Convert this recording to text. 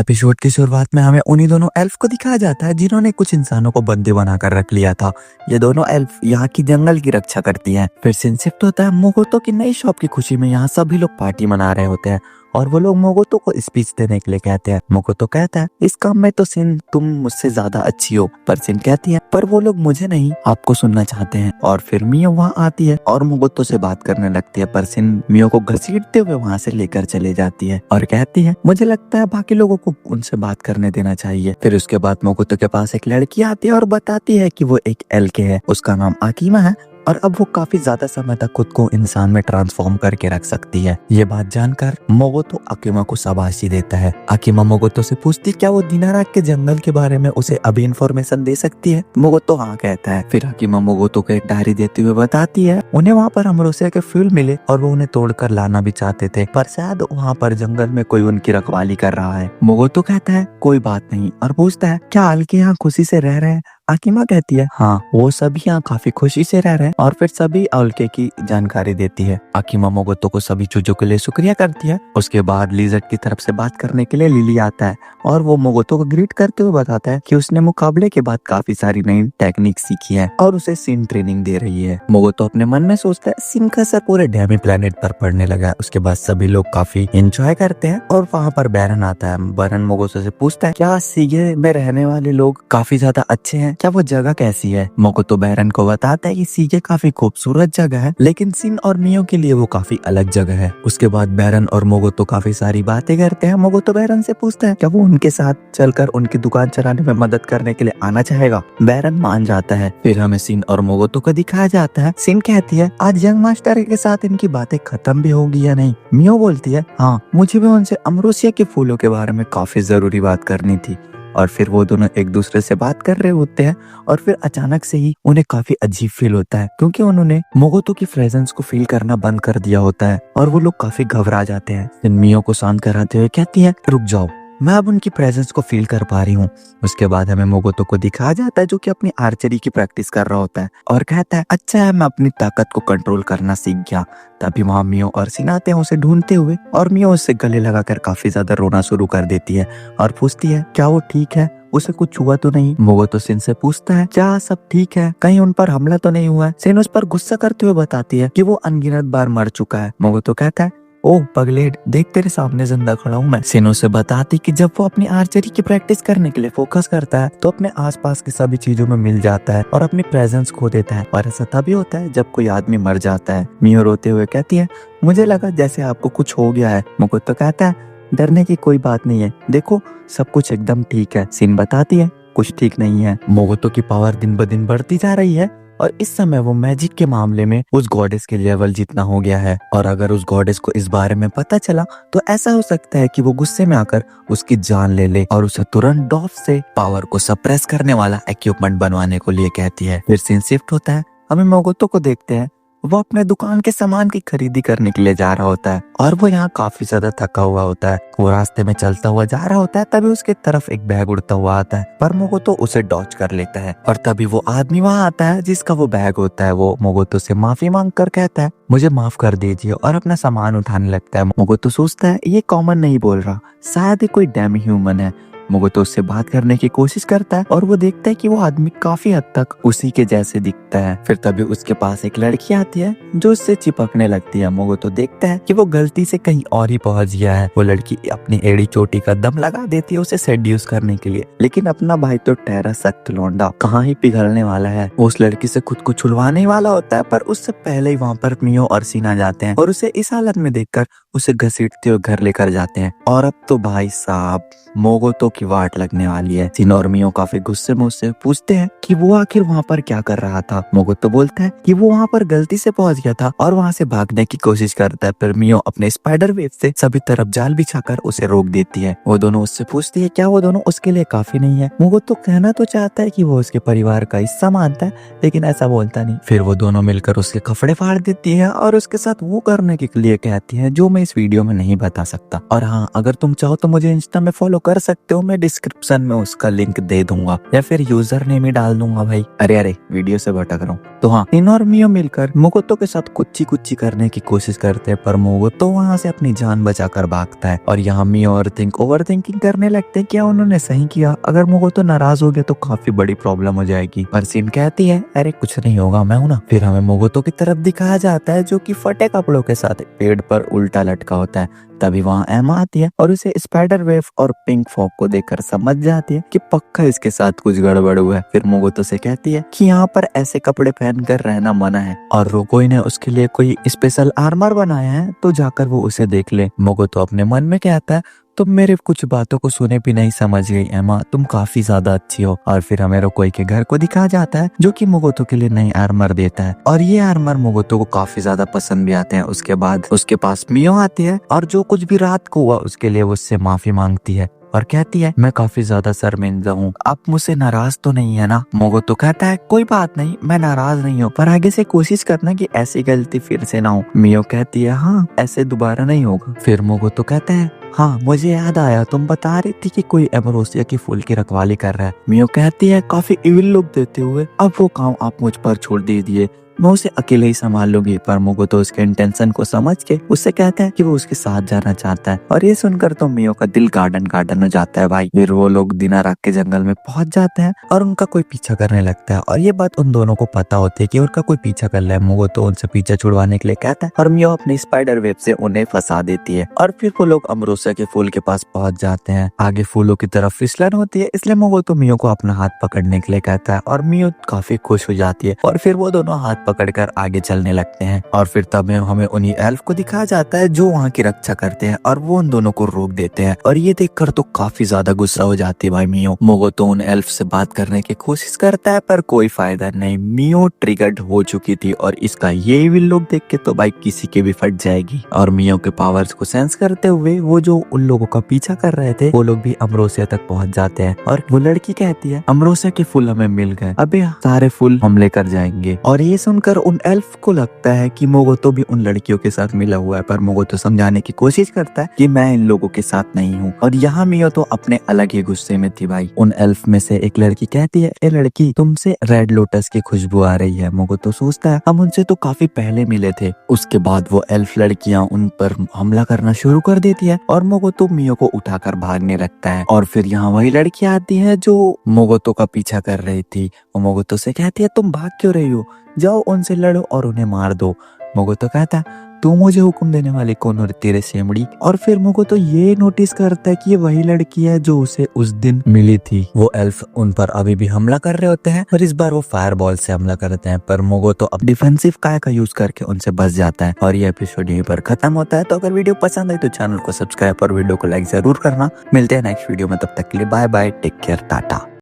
Episode की शुरुआत में हमें उन्हीं दोनों एल्फ को दिखाया जाता है जिन्होंने कुछ इंसानों को बंदी बनाकर रख लिया था। ये दोनों एल्फ यहाँ की जंगल की रक्षा करती हैं। फिर सीन शिफ्ट होता है मोगोतो की नई शॉप की खुशी में। यहाँ सभी लोग पार्टी मना रहे होते हैं और वो लोग मोगोतो को स्पीच देने के लिए कहते हैं। मोगोतो कहता है इस काम में तो सिन तुम मुझसे ज्यादा अच्छी हो, पर सिन कहती है पर वो लोग मुझे नहीं आपको सुनना चाहते हैं। और फिर मियो वहाँ आती है और मोगोतो से बात करने लगती है, पर सिन मियो को घसीटते हुए वहाँ से लेकर चले जाती है और कहती है मुझे लगता है बाकी लोगों को उनसे बात करने देना चाहिए। फिर उसके बाद मोगोतो के पास एक लड़की आती है और बताती है कि वो एक एलके है, उसका नाम आकिमा है और अब वो काफी ज्यादा समय तक खुद को इंसान में ट्रांसफॉर्म करके रख सकती है। ये बात जानकर मोगोतो आकिमा को शाबाशी देता है। आकिमा मोगोतो से पूछती क्या वो दिनाराक के जंगल के बारे में उसे अभी इंफॉर्मेशन दे सकती है। मोगोतो हाँ कहता है। फिर आकिमा मोगोतो को एक डायरी देते हुए बताती है उन्हें वहाँ पर अमरोसिया के फ्यूल मिले और वो उन्हें तोड़कर लाना भी चाहते थे, पर शायद वहाँ पर जंगल में कोई उनकी रखवाली कर रहा है। मोगोतो कहता है कोई बात नहीं और पूछता है क्या आल्के यहाँ खुशी से रह रहे हैं। आकिमा कहती है हाँ वो सभी यहाँ काफी खुशी से रह रहे हैं और फिर सभी आल्के की जानकारी देती है। आकिमा मोगोतो को सभी चीजों के लिए शुक्रिया करती है। उसके बाद लिजर्ड की तरफ से बात करने के लिए लिली आता है और वो मोगोतो को ग्रीट करते हुए बताता है कि उसने मुकाबले के बाद काफी सारी नई टेक्निक सीखी है और उसे सिन ट्रेनिंग दे रही है। मोगोतो अपने मन में सोचता है सिन का सर पूरे डैमी प्लेनेट पर पड़ने लगा है। उसके बाद सभी लोग काफी एंजॉय करते हैं और वहाँ पर बैरन आता है। बैरन मोगोतो से पूछता है क्या सीगे में रहने वाले लोग काफी ज्यादा अच्छे हैं, क्या वो जगह कैसी है। मोगोतो बैरन को बताता है कि सीगे काफी खूबसूरत जगह है लेकिन सिन और मियो के लिए वो काफी अलग जगह है। उसके बाद बैरन और मोगोतो काफी सारी बातें करते हैं। मोगोतो बैरन से पूछता है क्या वो उनके साथ चलकर उनकी दुकान चलाने में मदद करने के लिए आना चाहेगा। बैरन मान जाता है। फिर हमें सिन और मोगोतो को दिखाया जाता है। सिन कहती है आज यंग मास्टर के साथ इनकी बातें खत्म भी होगी या नहीं। मियो बोलती है हाँ मुझे भी उनसे अमरोसिया के फूलों के बारे में काफी जरूरी बात करनी थी। और फिर वो दोनों एक दूसरे से बात कर रहे होते हैं और फिर अचानक से ही उन्हें काफी अजीब फील होता है क्योंकि उन्होंने मोगोतो की प्रेजेंस को फील करना बंद कर दिया होता है और वो लोग काफी घबरा जाते हैं। मियो को शांत कराते हुए कहती है रुक जाओ, मैं अब उनकी प्रेजेंस को फील कर पा रही हूँ। उसके बाद हमें मोगोतो को दिखाया जाता है जो कि अपनी आर्चरी की प्रैक्टिस कर रहा होता है और कहता है अच्छा है मैं अपनी ताकत को कंट्रोल करना सीख गया। तभी वहाँ मियो और सिन आते हैं उसे ढूंढते हुए और मियो उससे गले लगाकर काफी ज्यादा रोना शुरू कर देती है और पूछती है क्या वो ठीक है, उसे कुछ हुआ तो नहीं। मोगोतो सिन से पूछता है क्या सब ठीक है, कहीं उन पर हमला तो नहीं हुआ है। सिन उस पर गुस्सा करते हुए बताती है कि वो अनगिनत बार मर चुका है। मोगोतो कहता है ओह पगलेट देख तेरे सामने जिंदा खड़ा हूँ मैं। सिनो से बताती कि जब वो अपनी आर्चरी की प्रैक्टिस करने के लिए फोकस करता है तो अपने आसपास की सभी चीजों में मिल जाता है और अपनी प्रेजेंस खो देता है और ऐसा तभी होता है जब कोई आदमी मर जाता है। मियो रोते हुए कहती है मुझे लगा जैसे आपको कुछ हो गया है। मोगोतो कहता है डरने की कोई बात नहीं है, देखो सब कुछ एकदम ठीक है। सिन बताती है कुछ ठीक नहीं है। मोगोतो की पावर दिन ब दिन बढ़ती जा रही है और इस समय वो मैजिक के मामले में उस गॉडेस के लेवल जितना हो गया है और अगर उस गॉडेस को इस बारे में पता चला तो ऐसा हो सकता है कि वो गुस्से में आकर उसकी जान ले ले और उसे तुरंत डॉफ से पावर को सप्रेस करने वाला इक्विपमेंट बनवाने को लिए कहती है। फिर सीन शिफ्ट होता है। हमें मोगोतो को देखते हैं वो अपने दुकान के सामान की खरीदी करने के लिए जा रहा होता है और वो यहाँ काफी ज्यादा थका हुआ होता है। वो रास्ते में चलता हुआ जा रहा होता है तभी उसके तरफ एक बैग उड़ता हुआ आता है पर मोगोतो उसे डॉच कर लेता है और तभी वो आदमी वहाँ आता है जिसका वो बैग होता है। वो मोगोतो से माफी मांग कर कहता है मुझे माफ कर दीजिए और अपना सामान उठाने लगता है। मोगोतो सोचता है ये कॉमन नहीं बोल रहा, शायद ही कोई डेमी ह्यूमन है। मोगोतो उससे बात करने की कोशिश करता है और वो देखता है कि वो आदमी काफी हद तक उसी के जैसे दिखता है। फिर तभी उसके पास एक लड़की आती है जो उससे चिपकने लगती है। मोगोतो देखता है कि वो गलती से कहीं और ही पहुंच गया है। वो लड़की अपनी एड़ी चोटी का दम लगा देती है उसे सेड्यूस करने के लिए, लेकिन अपना भाई तो ठहरा सख्त लौंडा कहाँ ही पिघलने वाला है। वो उस लड़की से खुद को छुड़वाने वाला होता है पर उससे पहले ही वहाँ पर मियो और सिन आ जाते हैं और उसे इस हालत में देखकर उसे घसीटते हुए घर लेकर जाते हैं। और अब तो भाई साहब मोगोतो की वाट लगने वाली है। सिन और मियो काफी गुस्से में उससे पूछते हैं कि वो आखिर वहाँ पर क्या कर रहा था। मोगोतो बोलता है कि वो वहाँ पर गलती से पहुंच गया था और वहाँ से भागने की कोशिश करता है पर मियो अपने स्पाइडर वेब से सभी तरफ जाल बिछाकर उसे रोक देती है। वो दोनों उससे पूछती है क्या वो दोनों उसके लिए काफी नहीं है। मोगोतो कहना तो चाहता है कि वो उसके परिवार का हिस्सा मानता है लेकिन ऐसा बोलता नहीं। फिर वो दोनों मिलकर उसके कपड़े फाड़ देती है और उसके साथ वो करने के लिए कहती है जो मैं इस वीडियो में नहीं बता सकता। और हाँ, अगर तुम चाहो तो मुझे इंस्टा में फॉलो कर सकते हो, मैं डिस्क्रिप्शन में उसका लिंक दे दूंगा या फिर यूजर नेम ही डाल दूंगा भाई। अरे वीडियो से भटक रहा हूँ। तो हाँ, टिनो और मियो मिलकर मोगोतो के साथ कुच्ची कुच्ची करने की कोशिश करते हैं, पर मोगोतो वहाँ से अपनी जान बचाकर भागता है। और यहाँ मियो ओवर थिंकिंग करने लगते हैं, क्या उन्होंने सही किया? अगर मोगोतो नाराज हो गया तो काफी बड़ी प्रॉब्लम हो जाएगी। पर सिन कहती है अरे कुछ नहीं होगा, मैं हूं ना। फिर हमें मोगोतो की तरफ दिखाया जाता है जो कि फटे कपड़ों के साथ पेड़ पर उल्टा लटका होता है। तभी वहाँ एमा आती है और उसे स्पाइडर वेव और पिंक फॉग को देखकर समझ जाती है कि पक्का इसके साथ कुछ गड़बड़ हुआ है। फिर मोगोतो से कहती है कि यहाँ पर ऐसे कपड़े पहनकर रहना मना है और रोकोई ने उसके लिए कोई स्पेशल आर्मर बनाया है, तो जाकर वो उसे देख ले। मोगोतो अपने मन में कहता है तुम मेरे कुछ बातों को सुने भी नहीं समझ गई एमा, तुम काफी ज्यादा अच्छी हो। और फिर हमें रोकोई के घर को दिखाया जाता है जो कि मोगोतो के लिए नई आर्मर देता है और ये आर्मर मोगोतो को काफी ज्यादा पसंद भी आते हैं। उसके बाद उसके पास मियो आती है और जो कुछ भी रात को हुआ उसके लिए वो उससे माफी मांगती है और कहती है मैं काफी ज्यादा शर्मिंदा हूँ, आप मुझसे नाराज तो नहीं है ना? मोगोतो कहता है कोई बात नहीं, मैं नाराज नहीं हूँ, पर आगे से कोशिश करना कि ऐसी गलती फिर से ना हो। मियो कहती है हाँ, ऐसे दोबारा नहीं होगा। फिर मोगोतो कहता है हाँ, मुझे याद आया, तुम बता रही थी कि कोई एमरोसिया की फूल की रखवाली कर रहा है। मियो कहती है काफी इविल लुक देते हुए, अब वो काम आप मुझ पर छोड़ दीजिए, मैं उसे अकेले ही संभाल लूंगी। पर मोगोतो उसके इंटेंशन को समझ के उससे कहता है कि वो उसके साथ जाना चाहता है और ये सुनकर तो मियो का दिल गार्डन हो जाता है भाई। फिर वो लोग दिनाराक के जंगल में पहुंच जाते हैं और उनका कोई पीछा करने लगता है और ये बात उन दोनों को पता होती है कि उनका कोई पीछा कर रहा है। मोगोतो उनसे पीछा छुड़वाने के लिए कहता है और मियो अपनी स्पाइडर वेब से उन्हें फंसा देती है और फिर वो लोग अमरोसिया के फूल के पास पहुंच जाते हैं। आगे फूलों की तरफ फिसलन होती है, इसलिए मोगोतो मियो को अपना हाथ पकड़ने के लिए कहता है और मियो काफी खुश हो जाती है और फिर वो दोनों हाथ पकड़कर आगे चलने लगते हैं। और फिर तब हमें उन्हीं एल्फ को दिखाया जाता है जो वहाँ की रक्षा करते हैं और वो उन दोनों को रोक देते हैं और ये देखकर तो काफी ज्यादा गुस्सा हो जाती है भाई मियो। मोगोतो उन एल्फ से बात करने की कोशिश करता है पर कोई फायदा नहीं, मियो ट्रिगर्ड हो चुकी थी और इसका ये भी लोग देख के तो भाई किसी के भी फट जाएगी। और मियो के पावर्स को सेंस करते हुए वो जो उन लोगों का पीछा कर रहे थे वो लोग भी अमरोसिया तक पहुंच जाते हैं और वो लड़की कहती है अमरोसिया के फूल हमें मिल गए, अबे सारे फूल हम लेकर जाएंगे। और ये सुनकर उन एल्फ को लगता है कि मोगोतो भी उन लड़कियों के साथ मिला हुआ है, पर मोगोतो समझाने की कोशिश करता है कि मैं इन लोगों के साथ नहीं हूँ। और यहाँ मियो तो अपने अलग ही गुस्से में थी भाई। उन एल्फ में से एक लड़की कहती है ए लड़की, तुमसे रेड लोटस की खुशबू आ रही है। मोगोतो सोचता है हम उनसे तो काफी पहले मिले थे। उसके बाद वो एल्फ लड़कियां उन पर हमला करना शुरू कर देती है और मोगोतो मियो को उठाकर भागने लगता है। और फिर यहाँ वही लड़की आती है जो मोगोतो का पीछा कर रही थी। वो मोगोतो से कहती है तुम भाग क्यों रही हो, जाओ उनसे लड़ो और उन्हें मार दो। मोगोतो कहता है तू मुझे हुक्म देने वाली कौन हो तेरे सेमड़ी। और फिर मोगोतो ये नोटिस करता है कि ये वही लड़की है जो उसे उस दिन मिली थी। वो एल्फ उन पर अभी भी हमला कर रहे होते हैं पर इस बार वो फायर बॉल से हमला करते हैं, पर मोगोतो अब डिफेंसिव काय का यूज करके उनसे बच जाता है। और ये एपिसोड यहीं पर खत्म होता है। तो अगर वीडियो पसंद आई तो चैनल को सब्सक्राइब और वीडियो को लाइक जरूर करना। मिलते हैं नेक्स्ट वीडियो में, तब तक के लिए bye bye, take care, Tata.